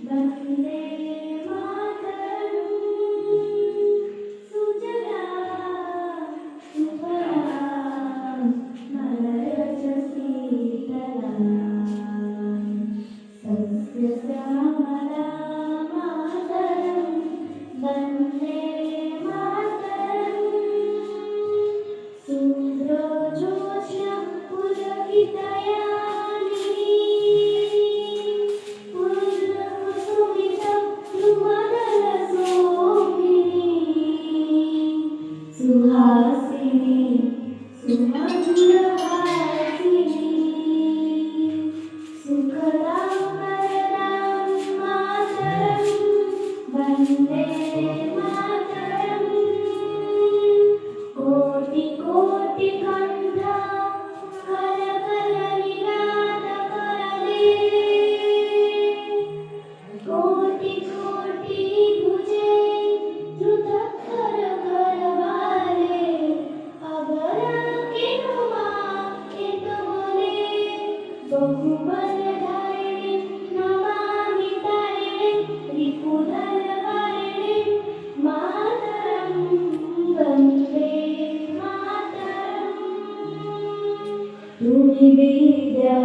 वन्दे मातरं सुजला सुफला मलयज शीतला सस्यश्यामला मातरं वन्दे मातरं सूर्योज्योत्स्ना पुलकितयामिनी पूर्णकुसुमितं द्रुमदलशोभिनी सुहासिनी सुमधुरभाषिणी सुखदां वरदां मातरं वन्दे मातरं कोटि कोटि कंठा करकलनिनाद करले कोटि कोटि भुजे धृतकर करवाले अगरा केनुमा केतवले बहुबलधारिणे नमामि तारिणे रिपुदलवारिणे मातरं वन्दे मातरं तुम्ही विद्या